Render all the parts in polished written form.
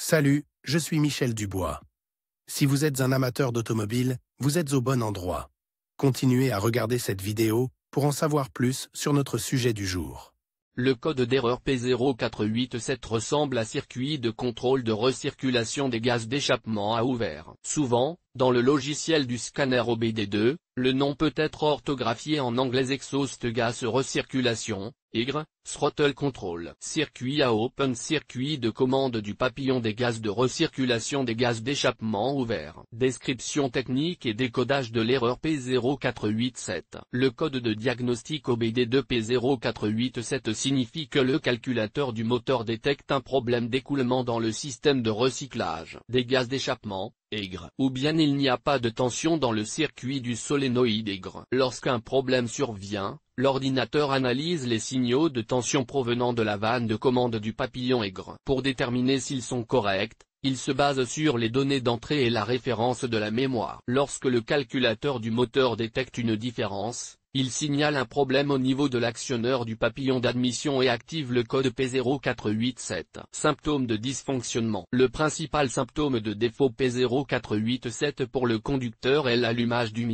Salut, je suis Michel Dubois. Si vous êtes un amateur d'automobile, vous êtes au bon endroit. Continuez à regarder cette vidéo pour en savoir plus sur notre sujet du jour. Le code d'erreur P0487 ressemble à circuit de contrôle de recirculation des gaz d'échappement à ouvert. Souvent, dans le logiciel du scanner OBD2, le nom peut être orthographié en anglais Exhaust Gas Recirculation, YGR, Throttle Control. Circuit à open, circuit de commande du papillon des gaz de recirculation des gaz d'échappement ouvert. Description technique et décodage de l'erreur P0487. Le code de diagnostic OBD2 P0487 signifie que le calculateur du moteur détecte un problème d'écoulement dans le système de recyclage des gaz d'échappement, YGR, ou bien il n'y a pas de tension dans le circuit du solénoïde YGR. Lorsqu'un problème survient, l'ordinateur analyse les signaux de tension provenant de la vanne de commande du papillon YGR. Pour déterminer s'ils sont corrects, il se base sur les données d'entrée et la référence de la mémoire. Lorsque le calculateur du moteur détecte une différence, il signale un problème au niveau de l'actionneur du papillon d'admission et active le code P0487. Symptômes de dysfonctionnement. Le principal symptôme de défaut P0487 pour le conducteur est l'allumage du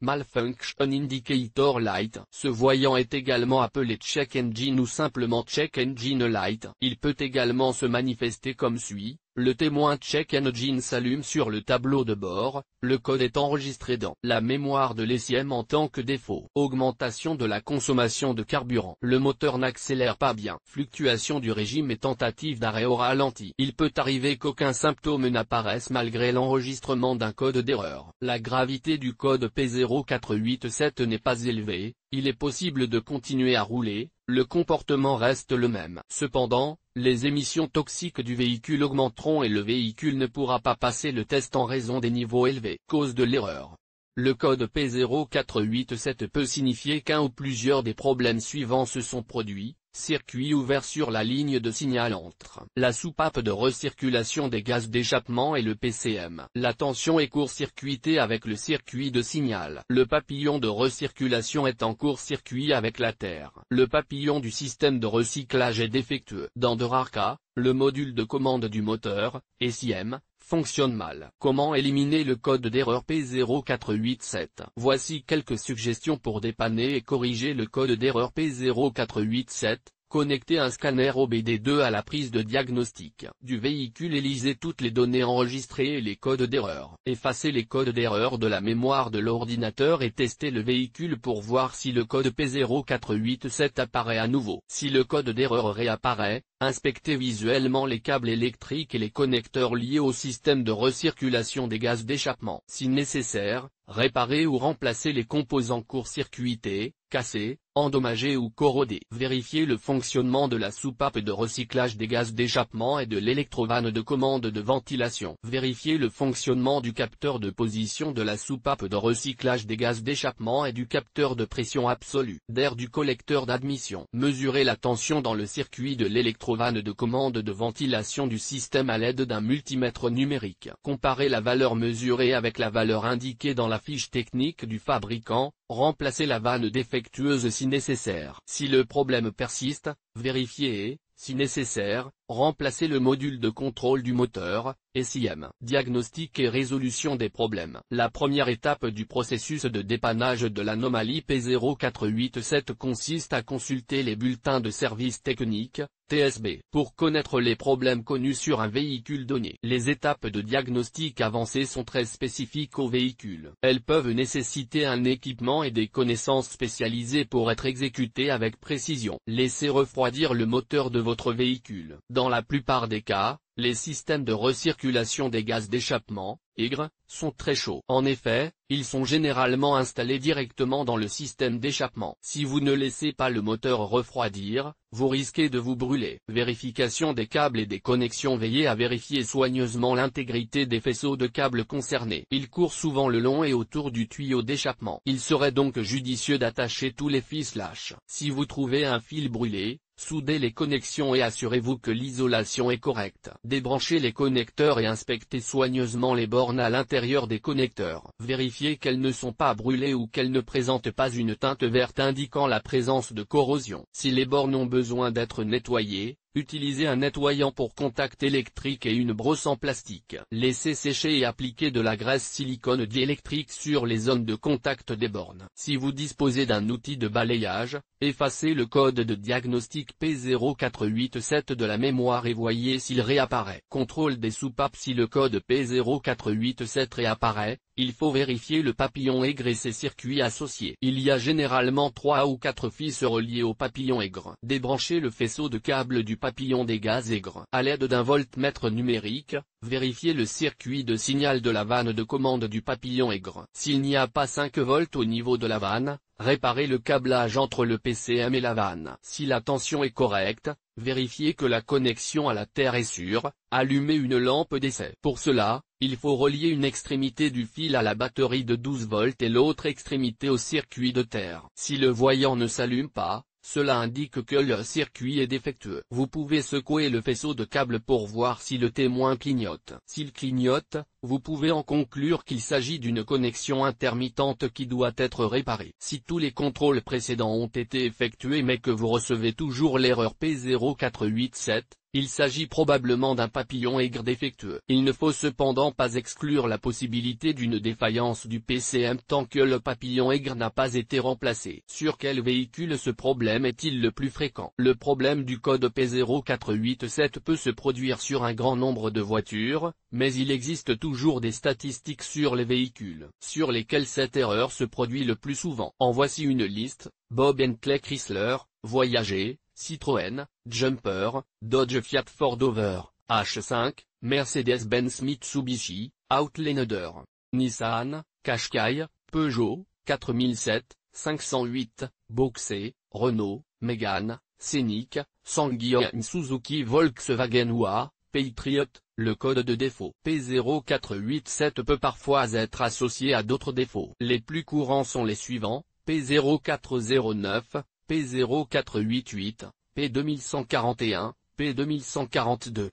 Malfunction Indicator Light. Ce voyant est également appelé Check Engine ou simplement Check Engine Light. Il peut également se manifester comme suit. Le témoin Check Engine s'allume sur le tableau de bord, le code est enregistré dans la mémoire de l'ECM en tant que défaut. Augmentation de la consommation de carburant. Le moteur n'accélère pas bien. Fluctuation du régime et tentative d'arrêt au ralenti. Il peut arriver qu'aucun symptôme n'apparaisse malgré l'enregistrement d'un code d'erreur. La gravité du code P0487 n'est pas élevée, il est possible de continuer à rouler, le comportement reste le même. Cependant, les émissions toxiques du véhicule augmenteront et le véhicule ne pourra pas passer le test en raison des niveaux élevés. Cause de l'erreur. Le code P0487 peut signifier qu'un ou plusieurs des problèmes suivants se sont produits. Circuit ouvert sur la ligne de signal entre la soupape de recirculation des gaz d'échappement et le PCM. La tension est court-circuitée avec le circuit de signal. Le papillon de recirculation est en court-circuit avec la terre. Le papillon du système de recyclage est défectueux. Dans de rares cas, le module de commande du moteur, SIM, fonctionne mal. Comment éliminer le code d'erreur P0487? Voici quelques suggestions pour dépanner et corriger le code d'erreur P0487. Connectez un scanner OBD2 à la prise de diagnostic du véhicule et lisez toutes les données enregistrées et les codes d'erreur. Effacez les codes d'erreur de la mémoire de l'ordinateur et testez le véhicule pour voir si le code P0487 apparaît à nouveau. Si le code d'erreur réapparaît, inspectez visuellement les câbles électriques et les connecteurs liés au système de recirculation des gaz d'échappement. Si nécessaire, réparez ou remplacez les composants court-circuités, cassés, endommagés ou corrodés. Vérifiez le fonctionnement de la soupape de recyclage des gaz d'échappement et de l'électrovanne de commande de ventilation. Vérifiez le fonctionnement du capteur de position de la soupape de recyclage des gaz d'échappement et du capteur de pression absolue d'air du collecteur d'admission. Mesurez la tension dans le circuit de l'électrovanne de commande de ventilation du système à l'aide d'un multimètre numérique. Comparez la valeur mesurée avec la valeur indiquée dans la fiche technique du fabricant. Remplacez la vanne défectueuse si nécessaire. Si le problème persiste, vérifiez et, si nécessaire, remplacez le module de contrôle du moteur, SIM. Diagnostic et résolution des problèmes. La première étape du processus de dépannage de l'anomalie P0487 consiste à consulter les bulletins de service technique, TSB, pour connaître les problèmes connus sur un véhicule donné. Les étapes de diagnostic avancé sont très spécifiques au véhicule. Elles peuvent nécessiter un équipement et des connaissances spécialisées pour être exécutées avec précision. Laissez refroidir le moteur de votre véhicule. Dans la plupart des cas, les systèmes de recirculation des gaz d'échappement, YGR, sont très chauds. En effet, ils sont généralement installés directement dans le système d'échappement. Si vous ne laissez pas le moteur refroidir, vous risquez de vous brûler. Vérification des câbles et des connexions. Veillez à vérifier soigneusement l'intégrité des faisceaux de câbles concernés. Ils courent souvent le long et autour du tuyau d'échappement. Il serait donc judicieux d'attacher tous les filages. Si vous trouvez un fil brûlé, soudez les connexions et assurez-vous que l'isolation est correcte. Débranchez les connecteurs et inspectez soigneusement les bornes à l'intérieur des connecteurs. Vérifiez qu'elles ne sont pas brûlées ou qu'elles ne présentent pas une teinte verte indiquant la présence de corrosion. Si les bornes ont besoin d'être nettoyées, utilisez un nettoyant pour contact électrique et une brosse en plastique. Laissez sécher et appliquez de la graisse silicone diélectrique sur les zones de contact des bornes. Si vous disposez d'un outil de balayage, effacez le code de diagnostic P0487 de la mémoire et voyez s'il réapparaît. Contrôle des soupapes. Si le code P0487 réapparaît, il faut vérifier le papillon aigre et ses circuits associés. Il y a généralement 3 ou 4 fils reliés au papillon aigre. Débranchez le faisceau de câble du papillon des gaz aigres. À l'aide d'un voltmètre numérique, vérifiez le circuit de signal de la vanne de commande du papillon aigre. S'il n'y a pas 5 volts au niveau de la vanne, réparez le câblage entre le PCM et la vanne. Si la tension est correcte, vérifiez que la connexion à la terre est sûre, allumez une lampe d'essai. Pour cela, il faut relier une extrémité du fil à la batterie de 12 volts et l'autre extrémité au circuit de terre. Si le voyant ne s'allume pas, cela indique que le circuit est défectueux. Vous pouvez secouer le faisceau de câble pour voir si le témoin clignote. S'il clignote, vous pouvez en conclure qu'il s'agit d'une connexion intermittente qui doit être réparée. Si tous les contrôles précédents ont été effectués mais que vous recevez toujours l'erreur P0487, il s'agit probablement d'un papillon aigre défectueux. Il ne faut cependant pas exclure la possibilité d'une défaillance du PCM tant que le papillon aigre n'a pas été remplacé. Sur quel véhicule ce problème est-il le plus fréquent? Le problème du code P0487 peut se produire sur un grand nombre de voitures, mais il existe toujours des statistiques sur les véhicules sur lesquels cette erreur se produit le plus souvent. En voici une liste: Bob Bentley Chrysler, Voyager, Citroën, Jumper, Dodge Fiat Ford Over, H5, Mercedes-Benz Mitsubishi, Outlander, Nissan, Qashqai, Peugeot, 4007, 508, Boxer, Renault, Mégane, Scénic, Ssangyong, Suzuki, Volkswagen OA, Patriot. Le code de défaut P0487 peut parfois être associé à d'autres défauts. Les plus courants sont les suivants: P0409, P0488, P2141, P2142.